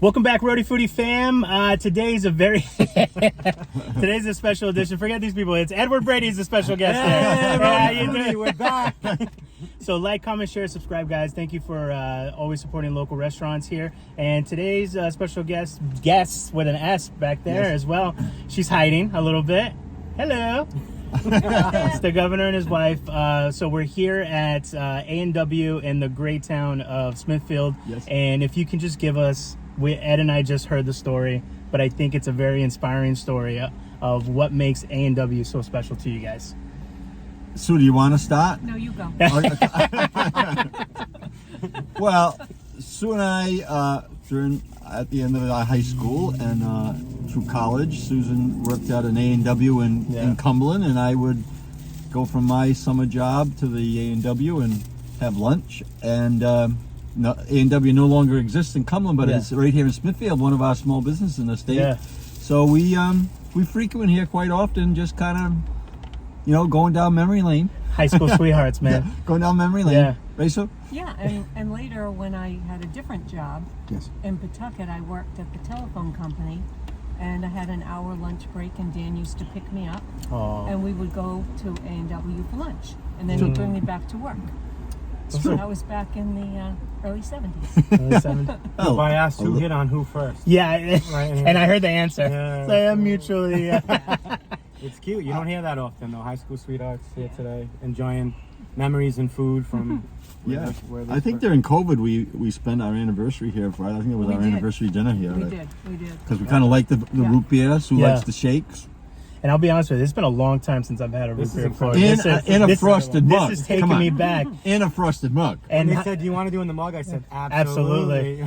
Welcome back, Foody fam. Today's a special edition. Forget these people. It's Edward Brady's the special guest there. How you doing? We're back. So like, comment, share, subscribe, guys. Thank you for always supporting local restaurants here. And today's special guest with an S back there as well. She's hiding a little bit. Hello. It's the governor and his wife. So we're here at A&W in the great town of Smithfield. Yes. And if you can just give us, Ed and I just heard the story, but I think it's a very inspiring story of what makes A&W so special to you guys. Sue, do you want to start? No, you go. Well, Sue and I, at the end of our high school and through college, Susan worked at an A&W in Cumberland, and I would go from my summer job to the A&W and have lunch. And A&W no longer exists in Cumberland, but it's right here in Smithfield, one of our small businesses in the state. Yeah. So we frequent here quite often, just kind of, going down memory lane. High school sweethearts, man. Going down memory lane. Yeah. Right, so? Yeah, and later when I had a different job in Pawtucket, I worked at the telephone company, and I had an hour lunch break, and Dan used to pick me up, and we would go to A&W for lunch, and then he'd bring me back to work. So I was back in the early 70s. Oh, I asked who hit on who first. Yeah, and I heard the answer. Yeah. So I am mutually. It's cute. You don't hear that often, though. High school sweethearts here today, enjoying memories and food from. I think during COVID we spent our anniversary here. I think it was our anniversary dinner here. We did. Because we kind of like the root beer. Sue likes the shakes. And I'll be honest with you, it's been a long time since I've had a root beer before. In a frosted mug. This is taking me back. In a frosted mug. And they said, "Do you want to do in the mug?" I said, "Absolutely."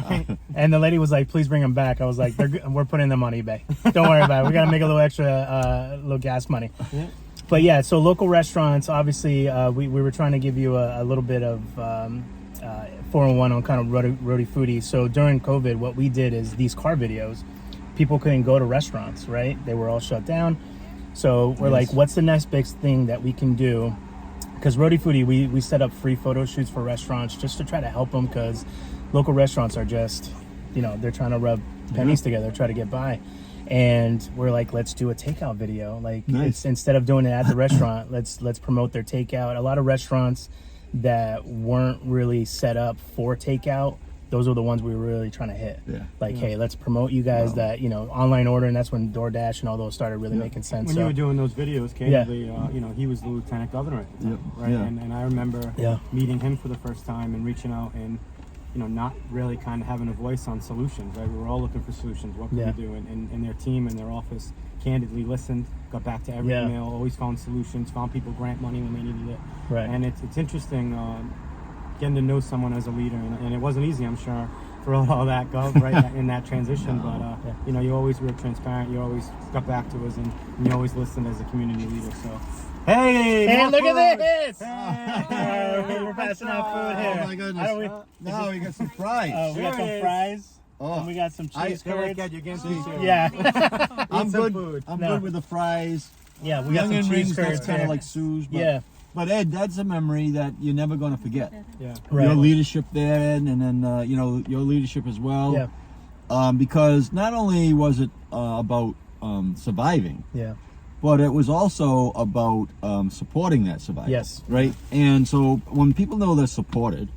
And the lady was like, "Please bring them back." I was like, "We're putting them on eBay. Don't worry about it. We got to make a little extra, little gas money." Yeah. But yeah, so local restaurants. Obviously, we were trying to give you a little bit of 401 on kind of Rhody Foody. So during COVID, what we did is these car videos. People couldn't go to restaurants, right? They were all shut down. So we're like, what's the next big thing that we can do? Because Rhody Foody, we set up free photo shoots for restaurants just to try to help them, because local restaurants are just, they're trying to rub pennies together, try to get by. And we're like, let's do a takeout video. Like, it's, instead of doing it at the restaurant, let's promote their takeout. A lot of restaurants that weren't really set up for takeout, those were the ones we were really trying to hit. Hey, let's promote you guys that, online order, and that's when DoorDash and all those started really making sense. When you were doing those videos, candidly, he was the lieutenant governor at the time, right? Yeah. And I remember meeting him for the first time and reaching out and, not really kind of having a voice on solutions, right? We were all looking for solutions. What can we do? And their team and their office candidly listened, got back to every email, always found solutions, found people grant money when they needed it. Right. And it's interesting, getting to know someone as a leader, and it wasn't easy, I'm sure, for all that gov right in that transition. But you always were transparent. You always got back to us, and you always listened as a community leader. So, hey, look at this! Hey, we're passing out food here. Oh my goodness! Now we got some fries. We got some fries. Oh, and we got some cheese curds. Yeah, I'm good. Food. I'm good with the fries. Yeah, we got some cheese curds. That's kind of like Sue's. But Ed, that's a memory that you're never going to forget. Yeah, your leadership there, Ed, and then your leadership as well. Yeah. Because not only was it about surviving. Yeah. But it was also about supporting that survival. Yes. Right. And so when people know they're supported,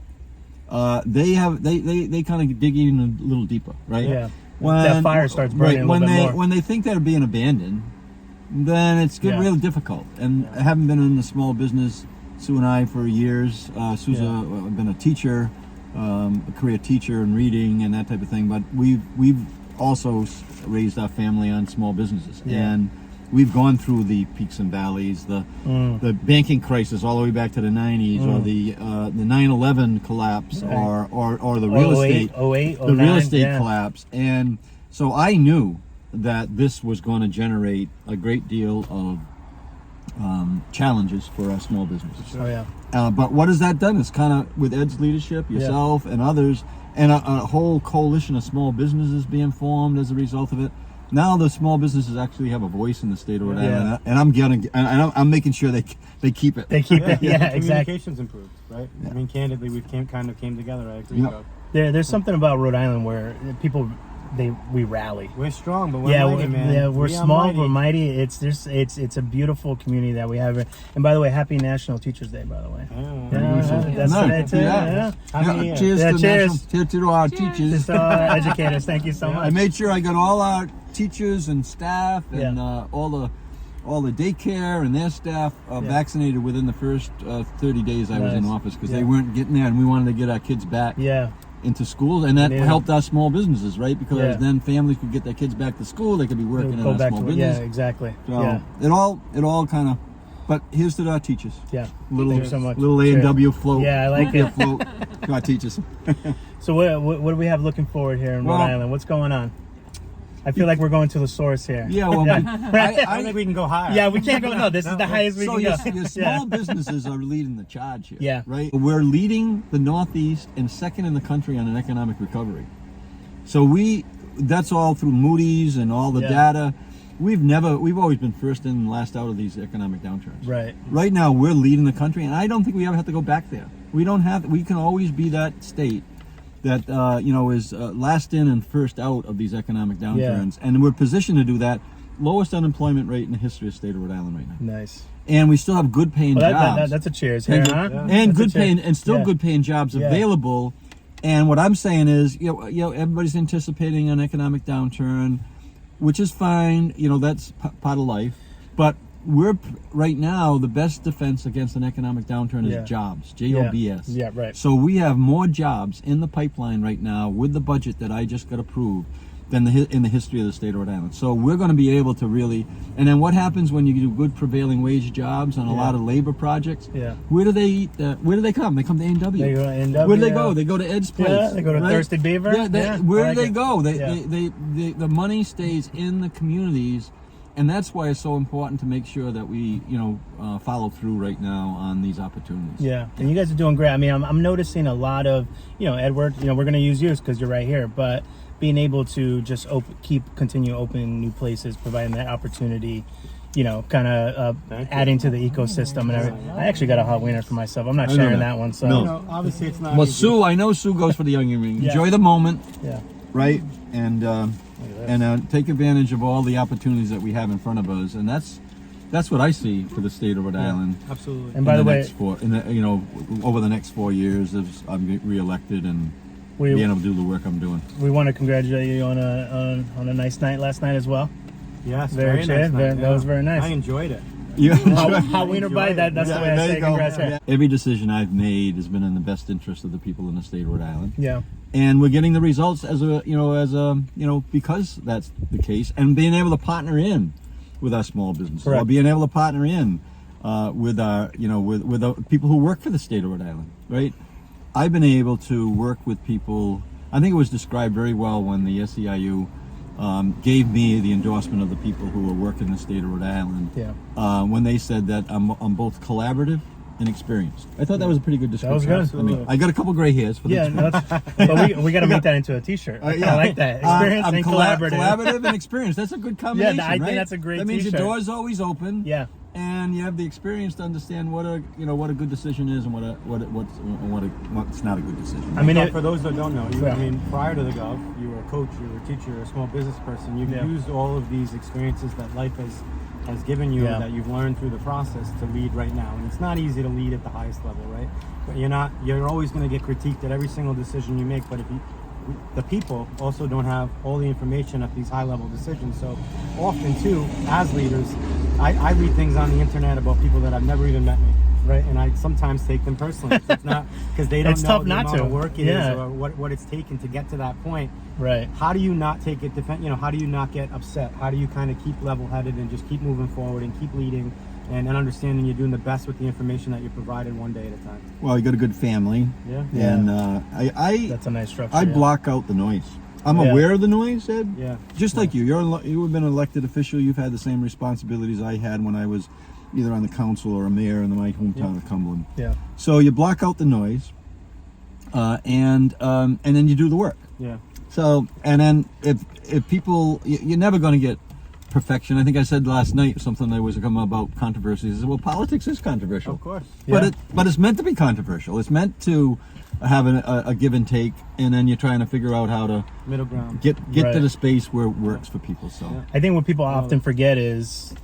they kind of dig in a little deeper, right? Yeah. When that fire starts burning a little bit more. When they think they're being abandoned, then it's really difficult. And having been in the small business, Sue and I, for years, Sue's been a teacher, a career teacher in reading and that type of thing. But we've also raised our family on small businesses, and we've gone through the peaks and valleys, the banking crisis all the way back to the 90s, or the 9/11 collapse, or the real estate 08, the real estate collapse. And so I knew that this was going to generate a great deal of challenges for our small businesses. But what has that done? It's kind of, with Ed's leadership, yourself and others, and a whole coalition of small businesses being formed as a result of it. Now the small businesses actually have a voice in the state of Rhode Island, and I'm making sure they keep it. They keep it. Yeah, exactly. Communication's improved, right? Yeah. I mean, candidly, we've came together. I agree. There's something about Rhode Island where people we rally. We're strong, but we're mighty, man. Yeah, we're small, mighty. we're mighty. It's a beautiful community that we have. And by the way, happy National Teachers Day, by the way. That's today too. Yeah. Cheers to our teachers. To our educators. Thank you so much. I made sure I got all our teachers and staff and all the daycare and their staff vaccinated within the first 30 days I was in office, because they weren't getting there, and we wanted to get our kids back into schools, and that helped our small businesses, right? Because then families could get their kids back to school, they could be working in a small business. Yeah, exactly. So it all kind of. But here's to our teachers. Yeah, little, thank you so much. Little A&W float. Yeah, I like it. Float to our teachers. So what do we have looking forward here in Rhode Island? What's going on? I feel like we're going to the source here. Yeah, well, I think we can go higher. Yeah, we can't go. No, this is the highest we can go. Your small businesses are leading the charge here. Yeah. Right? We're leading the Northeast and second in the country on an economic recovery. So that's all through Moody's and all the data. We've always been first in and last out of these economic downturns. Right. Right now, we're leading the country, and I don't think we ever have to go back there. We can always be that state that is last in and first out of these economic downturns, and we're positioned to do that. Lowest unemployment rate in the history of the state of Rhode Island right now. Nice. And we still have good paying jobs. That's a cheers here, huh? And good paying, and still good paying jobs available. And what I'm saying is, everybody's anticipating an economic downturn, which is fine. That's part of life. But we're right now, the best defense against an economic downturn is jobs, JOBS. Yeah, right. So we have more jobs in the pipeline right now with the budget that I just got approved than in the history of the state of Rhode Island. So we're going to be able to really, and then what happens when you do good prevailing wage jobs on a lot of labor projects? Yeah. Where do they eat? Where do they come? They come to A&W. They go to A&W. Where do they go? They go to Ed's place. Yeah, they go to Thirsty Beaver. Where do they go? The money stays in the communities, and that's why it's so important to make sure that we, follow through right now on these opportunities. Yeah, and you guys are doing great. I mean, I'm noticing a lot of, Edward, we're going to use yours because you're right here, but being able to just continue opening new places, providing that opportunity, kind of adding to the ecosystem and everything. I actually got a hot wiener for myself. I'm not sharing that one. So obviously it's not. Well, Sue, I know Sue goes for the young and ring. Enjoy the moment. Yeah. Right, and take advantage of all the opportunities that we have in front of us, and that's what I see for the state of Rhode Island. Absolutely. And by the way, over the next 4 years, as I'm reelected and being able to do the work I'm doing. We want to congratulate you on a nice night last night as well. Yes, very nice. That was very nice. I enjoyed it. Hot wiener bite. That's the way I say congrats. Yeah. Every decision I've made has been in the best interest of the people in the state of Rhode Island. Yeah. And we're getting the results because that's the case, and being able to partner in with our small businesses, or being able to partner in with our with the people who work for the state of Rhode Island, right? I've been able to work with people. I think it was described very well when the SEIU gave me the endorsement of the people who are working in the state of Rhode Island. Yeah. When they said that I'm both collaborative and experienced. I thought that was a pretty good description. That was good. I mean, I got a couple gray hairs for the but we got to make that into a T-shirt. I like that. Experience and collaborative. Collaborative and experience. That's a good combination. Yeah, I think that's a great That means T-shirt. your door's always open. Yeah. And you have the experience to understand what a good decision is and what's not a good decision. I mean, for those that don't know, prior to the Gov, you were a coach, you were a teacher, a small business person. You've used all of these experiences that life has given you, that you've learned through the process to lead right now. And it's not easy to lead at the highest level, right? But you're always going to get critiqued at every single decision you make. But the people also don't have all the information at these high level decisions. So often too, as leaders, I read things on the internet about people that I've never even met me, right? And I sometimes take them personally. It's not because they don't know the amount of work it is or what it's taken to get to that point. Right. How do you not take it how do you not get upset? How do you kind of keep level headed and just keep moving forward and keep leading and understanding you're doing the best with the information that you're provided one day at a time? Well, you got a good family. Yeah. And that's a nice structure. I block out the noise. I'm aware of the noise, Ed. Yeah. Just like you. You've been an elected official. You've had the same responsibilities I had when I was either on the council or a mayor in my hometown of Cumberland. Yeah. So you block out the noise, and then you do the work. Yeah. So, and then if people, you're never going to get perfection. I think I said last night something that was coming about controversies. I said, well, politics is controversial. Of course. But it's meant to be controversial. It's meant to have a give and take, and then you're trying to figure out how to middle ground. Get to the space where it works for people. So I think what people often forget is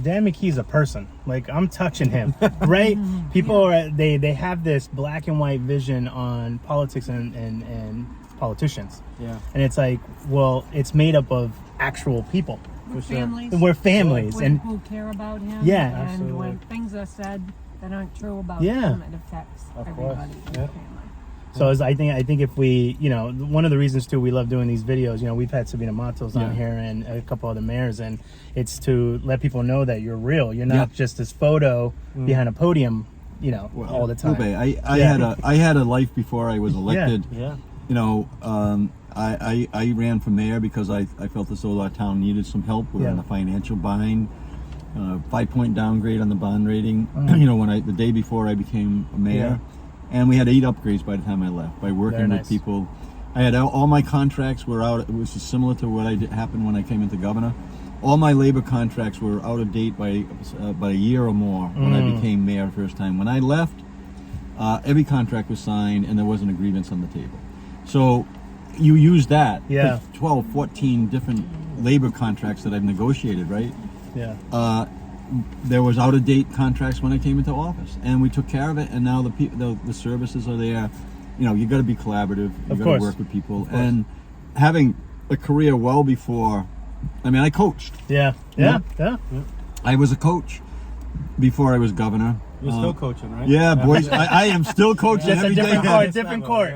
Dan McKee's a person. Like, I'm touching him, right? People are they have this black and white vision on politics and politicians. Yeah. And it's like, well, it's made up of actual people. We're families. We're families, and who care about him. Yeah, and absolutely. when things are said that aren't true about Yeah. him, it affects Of everybody course. in the Yeah. family. So I think if we, one of the reasons too we love doing these videos, we've had Sabina Matos on here and a couple other mayors, and it's to let people know that you're real. You're not just this photo behind a podium, all the time. I had a life before I was elected. Yeah. I ran for mayor because I felt as though our town needed some help. We were in a financial bind. 5-point downgrade on the bond rating. The day before I became a mayor. And we had 8 upgrades by the time I left by working with people. I had all my contracts were out. It was similar to what happened when I came into governor. All my labor contracts were out of date by a year or more when I became mayor the first time. When I left, every contract was signed and there wasn't a grievance on the table. So you use that. Yeah. 12, 14 different labor contracts that I've negotiated, right? Yeah. There was out-of-date contracts when I came into office, and we took care of it. And now the services are there. You got to be collaborative. You got to work with people, and having a career well before. I mean, I coached. Yeah. I was a coach before I was governor. You're still coaching, right? Yeah, boys. I am still coaching Just every a different day. court. Different court.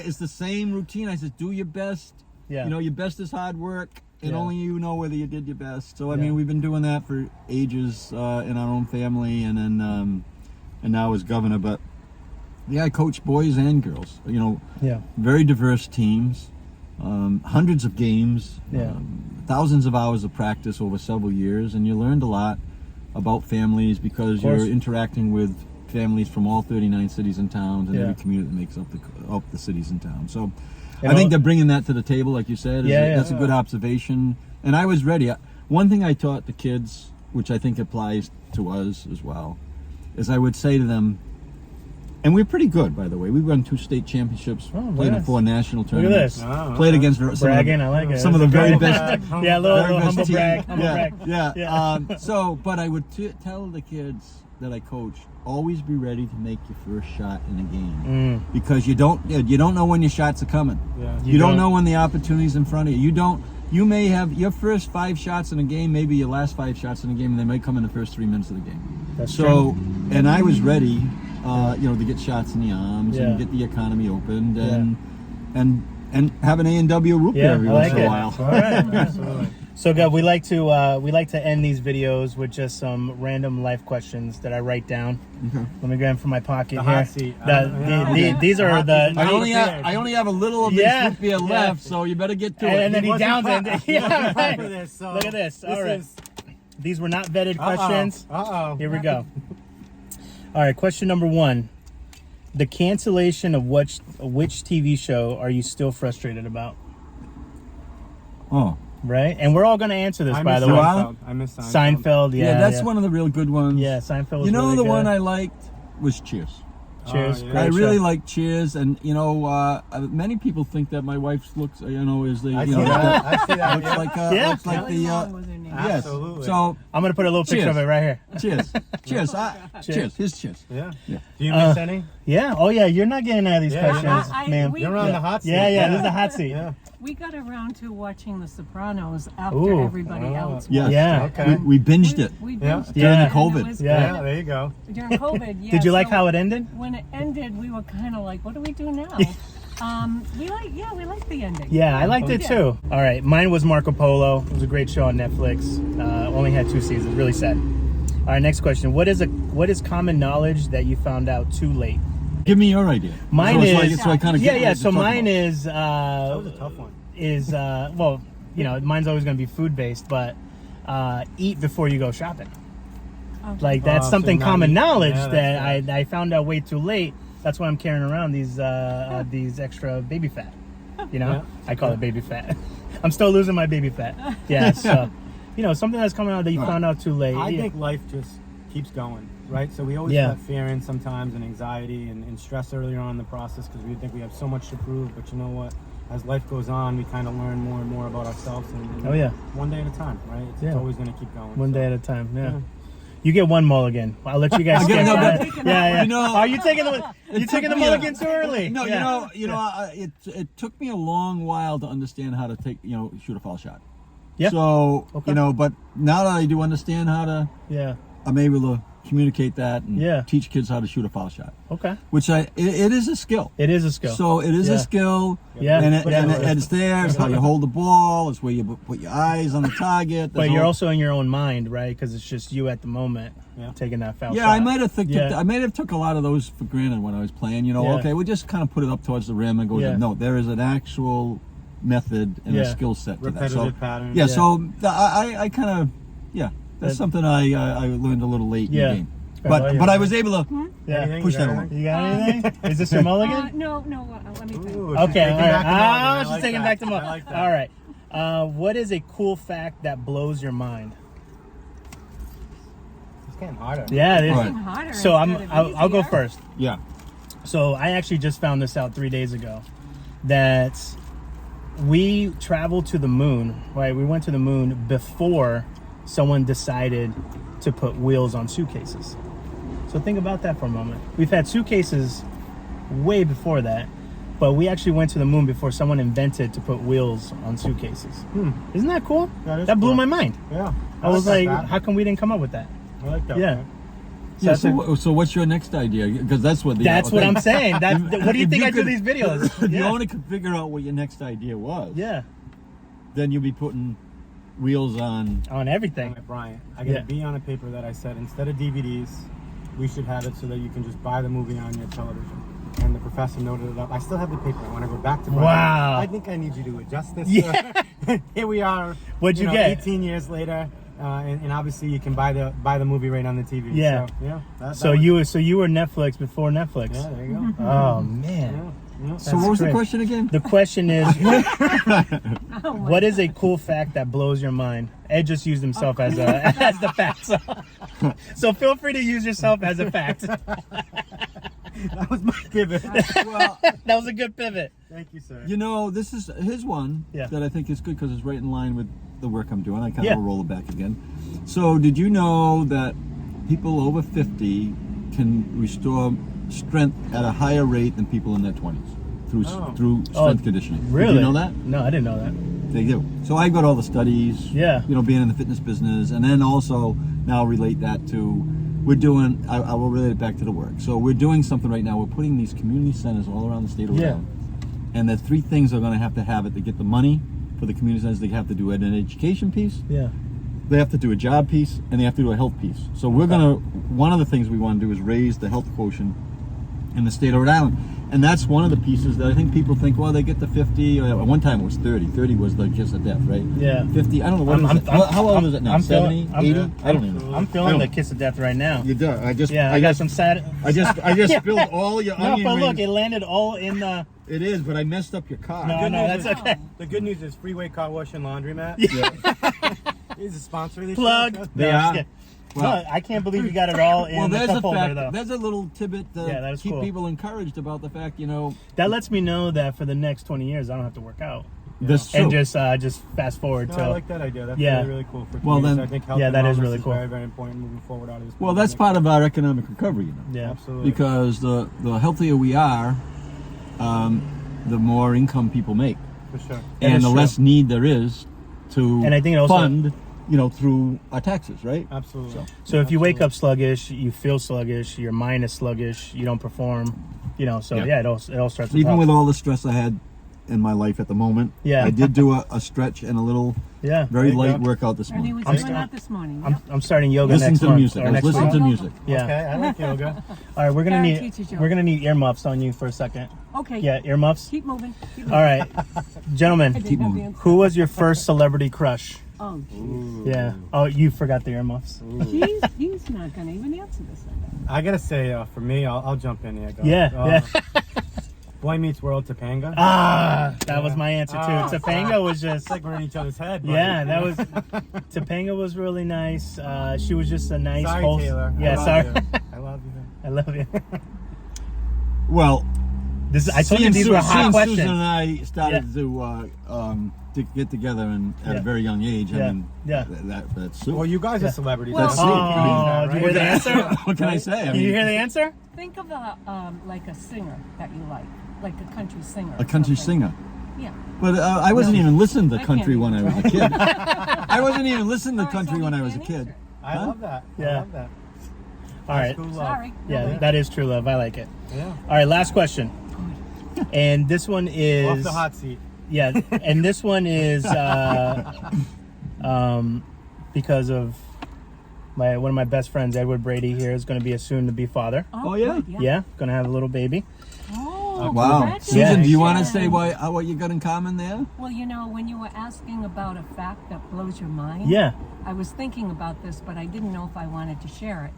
It's the same routine. I said, do your best. Yeah. Your best is hard work. And only you know whether you did your best. So I mean, we've been doing that for ages in our own family, and then and now as governor. But I coach boys and girls. Very diverse teams, hundreds of games, thousands of hours of practice over several years, and you learned a lot about families because you're interacting with families from all 39 cities and towns and every community that makes up the cities and towns. So. I think they're bringing that to the table, like you said. That's a good observation. And I was ready. One thing I taught the kids, which I think applies to us as well, is I would say to them, and we're pretty good, by the way. We've won 2 state championships, played in 4 national tournaments, played against bragging. I like it. Some of the very best. A little humble brag. But I would tell the kids that I coach, always be ready to make your first shot in a game because you don't know when your shots are coming. You don't know when the opportunity's in front of you. You may have your first 5 shots in a game, maybe your last 5 shots in a game, and they might come in the first 3 minutes of the game. That's true. And I was ready, to get shots in the arms and get the economy opened and have an A&W root beer every once in a while. All right. Absolutely. So, Gov, we like to end these videos with just some random life questions that I write down. Okay. Let me go in from my pocket the here. Hot seat. These are the. I only have a little of this root beer left, so you better get to it. And then he downs it. Right. This, so Look at this. All right. These were not vetted questions. Here we go. All right. Question number 1: the cancellation of which TV show are you still frustrated about? Oh. Right, and we're all going to answer this, by the way. I miss Seinfeld. That's one of the real good ones. Yeah, Seinfeld was You know, really the good. one I liked was Cheers. Cheers. Oh, yeah. Great I really show. like Cheers, and many people think that my wife looks, is the I see that. I see that. looks like Yeah. Kelly Long was her name. yes. Absolutely. So I'm going to put a little picture Cheers. of it right here. Cheers, cheers, cheers. Here's cheers. Yeah. Yeah. Do you miss any? Yeah. Oh, yeah. You're not getting out of these Yeah. questions, ma'am. You're on the hot seat. Yeah. This is the hot seat. Yeah. We got around to watching The Sopranos after Ooh. everybody else. Yes. Yeah. Okay. We binged it. We Yeah. binged it, During and COVID. it was Yeah. kinda- There you go. During COVID, yeah. Did you like so how it ended? when it ended, we were kind of like, what do we do now? we liked the ending. Yeah, I liked it Yeah. too. All right, mine was Marco Polo. It was a great show on Netflix. Only had 2 seasons. Really sad. All right, next question. What is common knowledge that you found out too late? Give me your idea. Mine so is so I kind of So mine is That was a tough one. mine's always going to be food based, but eat before you go shopping. Okay. Like that's so something not common eat. knowledge Yeah, that I found out way too late. That's why I'm carrying around these extra baby fat. I call it baby fat. I'm still losing my baby fat. Yeah, so something that's coming out that you found out too late. I think life just keeps going, right? So we always have fear in sometimes and anxiety and stress earlier on in the process because we think we have so much to prove. But you know what? As life goes on, we kind of learn more and more about ourselves. And one day at a time, right? It's always going to keep going. One day at a time. Yeah. You get one mulligan. I'll let you guys skip that. Yeah. Are you taking the mulligan too early? No, it took me a long while to understand how to shoot a foul shot. Yeah. So but now that I do understand how to, I'm able to communicate that and teach kids how to shoot a foul shot. Okay. Which it is a skill. It is a skill. So it is a skill. Yeah. And it's there. It's how you hold the ball. It's where you put your eyes on the target. But you're also in your own mind, right? Because it's just you at the moment taking that foul shot. Yeah, I might have took a lot of those for granted when I was playing. Okay, we'll just kind of put it up towards the rim and go. No, there is an actual method and a skill set to that. So pattern. Yeah, so I kind of that's something I learned a little late in the game. But I was able to push that along. You got anything? Is this your mulligan? No, let me think. Okay, all right. She's taking back the mulligan. All right. What is a cool fact that blows your mind? It's getting harder. Yeah, it is. Getting harder. So I'll go first. Yeah. So I actually just found this out 3 days ago that we traveled to the moon, right? We went to the moon before someone decided to put wheels on suitcases. So think about that for a moment. We've had suitcases way before that, but we actually went to the moon before someone invented to put wheels on suitcases. Isn't that cool? That blew my mind. Yeah. I was like, how come we didn't come up with that? I like that. Yeah. So what's your next idea? Because that's what what I'm saying. What do you think I do these videos? If you only could figure out what your next idea was, then you'll be putting wheels on everything. Brian, I got a B on a paper that I said instead of DVDs, we should have it so that you can just buy the movie on your television. And the professor noted it up. I still have the paper. I want to go back to Brian. Wow. I think I need you to adjust this. Yeah. Here we are. What'd you get? 18 years later. And obviously you can buy the movie right on the TV. Yeah. So, you were Netflix before Netflix. Yeah, there you go. Oh man. So what was the question again? The question is, what is a cool fact that blows your mind? Ed just used himself as the fact. So feel free to use yourself as a fact. That was my pivot. Well, that was a good pivot. Thank you, sir. This is his one that I think is good because it's right in line with the work I'm doing. I kind of roll it back again. So did you know that people over 50 can restore strength at a higher rate than people in their 20s through strength conditioning? Really? Did you know that? No, I didn't know that. They do. So I got all the studies. Yeah. Being in the fitness business, and then also now relate that to we're doing. I will relate it back to the work. So we're doing something right now. We're putting these community centers all around the state of Rhode Island, and the three things are going to have it to get the money for the community centers. They have to do an education piece. Yeah. They have to do a job piece, and they have to do a health piece. So we're gonna. One of the things we want to do is raise the health quotient in the state of Rhode Island. And that's one of the pieces that I think people think, well, they get to 50. At one time it was 30. 30 was the kiss of death, right? Yeah. 50. I don't know. How old is it now? 70? 80? I don't even know. I'm feeling the kiss of death right now. You do. I got some sad. I just spilled all your onion but look, rings. it landed all in the. It is, but I messed up your car. No, that's okay. The good news is Freeway Car Wash and Laundromat. He's a sponsor of this plug. show. They are. Well, I can't believe you got it all in the cup holder, though. There's a little tidbit to keep people encouraged about the fact, That lets me know that for the next 20 years, I don't have to work out. That's true. And just fast forward to. I like that idea. That's really cool. For I think health that is really cool. Very, very important moving forward out of this. Well, that's part of our economic recovery, Yeah, absolutely. Because the healthier we are, the more income people make. For sure. And the less need there is to and I think it also, fund, through our taxes, right? Absolutely. So if you wake up sluggish, you feel sluggish, your mind is sluggish, you don't perform, it all starts. Even with all the stress I had in my life at the moment, I did do a stretch and a little very light workout this morning. And he was doing that this morning. I'm starting yoga Listen next to month. music. Listen to music. Yeah. Okay, I like yoga. All right, we're gonna need earmuffs on you for a second. Okay. Yeah, earmuffs. Keep moving. All right, gentlemen, Keep moving. who was your first celebrity crush? Oh, geez. Yeah. Oh, you forgot the earmuffs. He's not going to even answer this. I gotta say, for me, I'll jump in here. Go. Yeah. Boy Meets World Topanga. That was my answer too. Topanga was just It's like we're in each other's head. Buddy. yeah, that was Topanga was really nice. She was just a nice Sorry, host. Taylor. Yeah, sorry. I love you. I love you. Well, I told you these were hot questions. Susan and I started to get together at a very young age. I mean, that's super. Well, you guys are celebrities. That's do you hear the answer? What can I say? Did you hear the answer? Think of like a singer that you like a country singer. A country something. singer. Yeah. But I wasn't even listening to I country can't when I even was a kid. I wasn't even listening to country when I was a kid. I love that. Yeah. I love that. All right. Cool love. Sorry. Yeah, that is true love. I like it. Yeah. All right, last question. And this one is Off the hot seat. Yeah, and this one is because of one of my best friends, Edward Brady, here is going to be a soon-to-be father. Oh, yeah? Good, Yeah, going to have a little baby. Oh, Wow. congratulations. Susan, do you want to say what you got in common there? Well, when you were asking about a fact that blows your mind, Yeah. I was thinking about this, but I didn't know if I wanted to share it.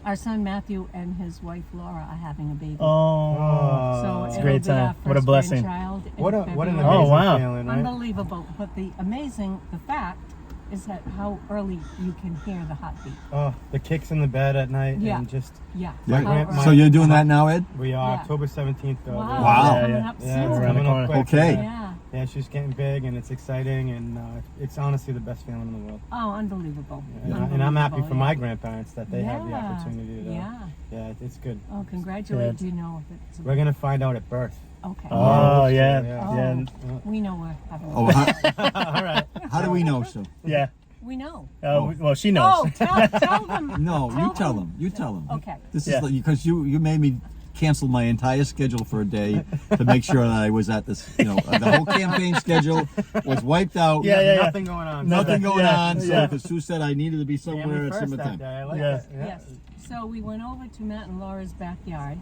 Our son Matthew and his wife Laura are having a baby. Oh, So it's a it'll great be our time. What a first blessing. grandchild in What an February. amazing Oh, wow. feeling, right? Unbelievable. But the fact is that how early you can hear the heartbeat. Oh, the kicks in the bed at night Yeah. and just Yeah. Yeah. How early. So you're doing that now, Ed? we are Yeah. October 17th. Wow. Wow. Coming Yeah, up Yeah, soon. it's Around the coming up corner. quick. Okay. Yeah. Yeah, she's getting big and it's exciting and it's honestly the best feeling in the world. Oh, unbelievable. And I'm happy for my Yeah. grandparents that they have the Yeah. opportunity to. Yeah. Yeah, it's good. Oh, congratulations. Do you know if it's We're gonna find out at birth. okay? Oh, yeah. Yeah. Yeah. We know we're having. Oh, All right. how do we know, Sue? Yeah. We know. Well, she knows. Oh, tell them. No, you tell them. You tell them. Okay. This Yeah. is because you made me cancel my entire schedule for a day to make sure that I was at this. The whole campaign schedule was wiped out. Yeah. Nothing going on. Nothing going Yeah. on. So Yeah. because Sue said I needed to be somewhere Family at first summertime. that day. I like Yeah. it. Yes. So we went over to Matt and Laura's backyard,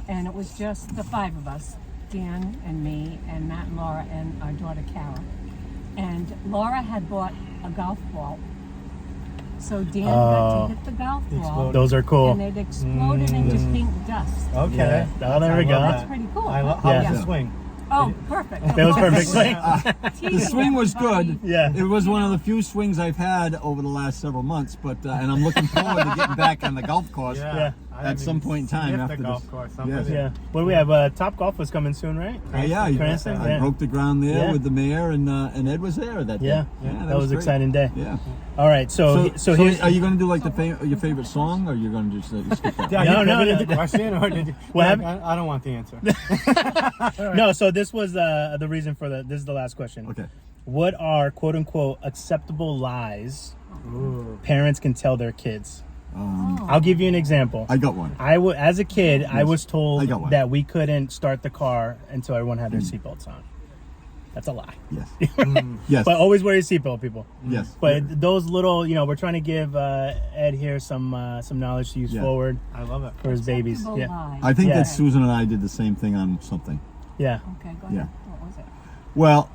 and it was just the five of us, Dan and me, and Matt and Laura, and our daughter Kara. And Laura had bought a golf ball. So Dan got to hit the golf ball, Exploded. Those are cool. and it exploded into pink dust. Okay. Yeah. Oh, there we I go. love That's that. pretty cool. I love Yeah. how the swing. Oh, perfect. That was perfect swing. The swing was good. Yeah. It was one of the few swings I've had over the last several months, but and I'm looking forward to getting back on the golf course. Yeah. I At haven't some even point in time sniffed after the golf this. course. Yes. Yeah. What do we have? Top Golf was coming soon, right? Yeah, Cranston? I Yeah. broke the ground there Yeah. with the mayor, and Ed was there that day. Yeah. That was an great. exciting day. Yeah. All right. So here's. are you going to do like your favorite song, or you're going to just skip that? Yeah, No, you no, pivoted no. the question, or did you? What happened? I don't want the answer. No. So this was the reason for this is the last question. Okay. What are quote unquote acceptable lies Ooh. parents can tell their kids? I'll give you an example. I got one. As a kid, I was I told got one. that we couldn't start the car until everyone had their seatbelts on. That's a lie. Yes. Yes. But always wear your seatbelt, people. Yes. But those little, we're trying to give Ed here some knowledge to use Yeah. forward I love it. for his babies. Acceptable Yeah, lie. I think Yeah. that Susan and I did the same thing on something. yeah, Okay, go Yeah. ahead. What was it? Well,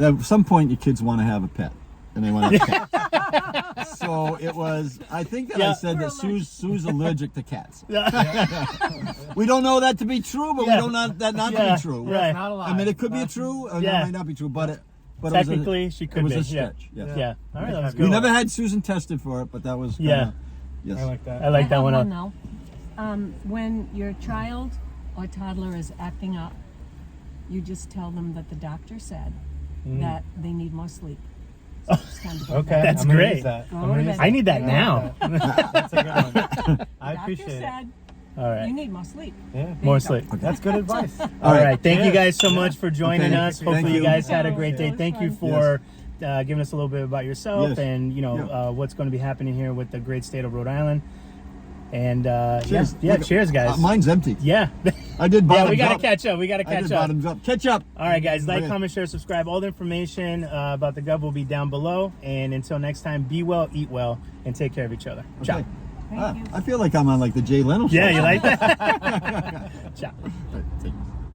at some point, your kids want to have a pet, and they want to have a cat. So it was. I think that I Yeah. said that Sue's allergic to cats. yeah. We don't know that to be true, but Yeah. we don't know that not to Yeah. be true. Right. Not a lie. I mean, it could be true, or Yeah. it might not be true, but it was Technically, she could it was be. a stretch. Yeah. Yes. Yeah. All right, that was We good. We never had Susan tested for it, but that was Yeah. Yes. I like that. I like I that have one up. though. When your child or toddler is acting up, you just tell them that the doctor said that they need more sleep. So it's time to go to Okay, bed. That's I'm gonna great. use that. Go I'm gonna to use bed. I need that I now. like that. That's a good one. I Doctor appreciate it. said All right. you need more sleep. Yeah. There More you go. sleep. That's good advice. All right. right. Thank you Cheers. guys so much for joining Okay. us. Thank Hopefully you you. guys had a Yeah, great it day. was Thank you fun. for giving us a little bit about yourself Yes. and Yeah. what's going to be happening here with the great state of Rhode Island. And Cheers. yeah, Look, cheers, guys. mine's empty. Yeah, I did bottoms yeah. We gotta up. catch up. We gotta I catch did up. bottoms up. Catch up. All right, guys. Like, Okay. comment, share, subscribe. All the information about the Gov will be down below. And until next time, be well, eat well, and take care of each other. Ciao. Okay. Thank you. I feel like I'm on like the Jay Leno show. Yeah, you like that? Ciao. Take-